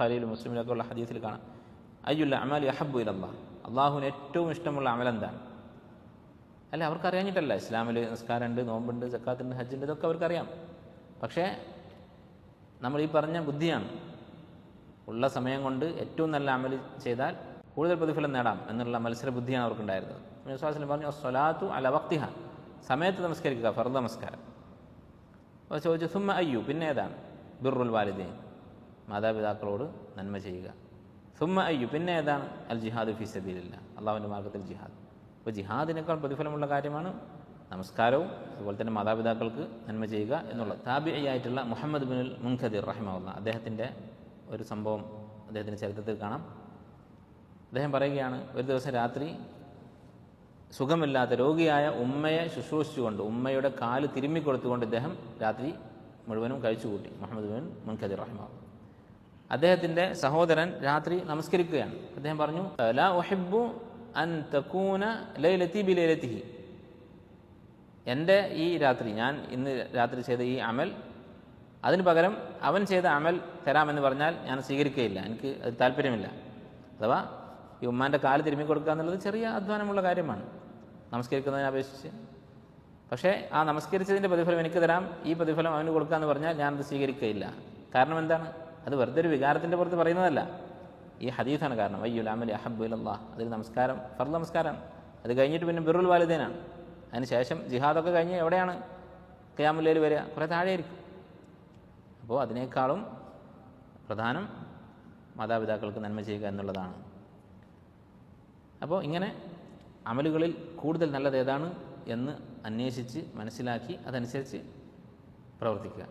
ബുഖാരിയിലും മുസ്ലിമിലൊക്കെ ഉള്ള ഹദീസിൽ കാണാം, അയ്യുൽ അഅമാലി അഹബ്ബു ഇലല്ലാഹ്, അള്ളാഹുവിന് ഏറ്റവും ഇഷ്ടമുള്ള അമലെന്താണ്? അല്ല, അവർക്കറിയാഞ്ഞിട്ടല്ല. ഇസ്ലാമിൽ നിസ്കാരമുണ്ട്, നോമ്പുണ്ട്, സക്കാത്തുണ്ട്, ഹജ്ജുണ്ട്, ഇതൊക്കെ അവർക്കറിയാം. പക്ഷേ നമ്മൾ ഈ പറഞ്ഞ ബുദ്ധിയാണ്. ഉള്ള സമയം കൊണ്ട് ഏറ്റവും നല്ല അമൽ ചെയ്താൽ കൂടുതൽ പ്രതിഫലം നേടാം എന്നുള്ള മത്സര ബുദ്ധിയാണ് അവർക്കുണ്ടായിരുന്നത്. വിശ്വാസം പറഞ്ഞു സ്വലാത്തു അല വക്തിഹ, സമയത്ത് നമസ്കരിക്കുക, ഫർദ് നമസ്കാരം. അപ്പോൾ ചോദിച്ചു സുമ്മ അയ്യു, പിന്നെ ഏതാണ്? ബിർറുൽ വാലിദൈൻ, മാതാപിതാക്കളോട് നന്മ ചെയ്യുക. സുമ്മ അയ്യു, പിന്നെ ഏതാണ്? അൽ ജിഹാദു ഫീ സബീലില്ലാഹ്, അള്ളാഹുവിൻ്റെ മാർഗ്ഗത്തിൽ ജിഹാദ്. അപ്പോൾ ജിഹാദിനേക്കാൾ പ്രതിഫലമുള്ള കാര്യമാണ് നമസ്കാരവും അതുപോലെ തന്നെ മാതാപിതാക്കൾക്ക് നന്മ ചെയ്യുക എന്നുള്ളത്. താബിഈ ആയിട്ടുള്ള മുഹമ്മദ് ബിനുൽ മുൻകദിർ റഹിമഹുല്ലാഹ്, അദ്ദേഹത്തിൻ്റെ ഒരു സംഭവം അദ്ദേഹത്തിൻ്റെ ചരിത്രത്തിൽ കാണാം. അദ്ദേഹം പറയുകയാണ്, ഒരു ദിവസം രാത്രി സുഖമില്ലാത്ത രോഗിയായ ഉമ്മയെ ശുശ്രൂഷിച്ചുകൊണ്ട്, ഉമ്മയുടെ കാല് തിരുമ്മിക്കൊടുത്തുകൊണ്ട് ഇദ്ദേഹം രാത്രി മുഴുവനും കഴിച്ചുകൂട്ടി. മുഹമ്മദ് ബിൻ മുൻകദിർ റഹിമഹുല്ലാഹ്. അദ്ദേഹത്തിൻ്റെ സഹോദരൻ രാത്രി നമസ്കരിക്കുകയാണ്. അദ്ദേഹം പറഞ്ഞു, ലാ ഉഹിബ്ബു അൻ തകൂന ലൈലതി ബിലൈലതിഹി, എൻ്റെ ഈ രാത്രി, ഞാൻ ഇന്ന് രാത്രി ചെയ്ത ഈ അമൽ, അതിന് പകരം അവൻ ചെയ്ത അമൽ തരാമെന്ന് പറഞ്ഞാൽ ഞാൻ സ്വീകരിക്കുകയില്ല, എനിക്ക് അത് താല്പര്യമില്ല. അഥവാ ഈ ഉമ്മാൻ്റെ കാല് തിരുമ്മി കൊടുക്കുക എന്നുള്ളത് ചെറിയ അധ്വാനമുള്ള കാര്യമാണ് നമസ്കരിക്കുന്നതിനെ അപേക്ഷിച്ച്. പക്ഷേ ആ നമസ്കരിച്ചതിൻ്റെ പ്രതിഫലം എനിക്ക് തരാം, ഈ പ്രതിഫലം അവന് കൊടുക്കുക എന്ന് പറഞ്ഞാൽ ഞാനത് സ്വീകരിക്കുകയില്ല. കാരണം എന്താണ്? അത് വെറുതെ ഒരു വികാരത്തിൻ്റെ പുറത്ത് പറയുന്നതല്ല, ഈ ഹദീസാണ് കാരണം. അയ്യുൽ അമലി അഹബ്ബു ഇലല്ലാഹ്, അതിൽ നമസ്കാരം ഫർദ് നമസ്കാരമാണ്. അത് കഴിഞ്ഞിട്ട് പിന്നെ ബിർറുൽ വാലിദൈനാണ്. അതിന് ശേഷം ജിഹാദൊക്കെ കഴിഞ്ഞ് എവിടെയാണ് ഖിയാമുൽ ലൈൽ വരിക? കുറേ താഴെയായിരിക്കും. അപ്പോൾ അതിനേക്കാളും പ്രധാനം മാതാപിതാക്കൾക്ക് നന്മ ചെയ്യുക എന്നുള്ളതാണ്. അപ്പോൾ ഇങ്ങനെ അമലുകളിൽ കൂടുതൽ നല്ലത് ഏതാണ് എന്ന് അന്വേഷിച്ച് മനസ്സിലാക്കി അതനുസരിച്ച് പ്രവർത്തിക്കുക.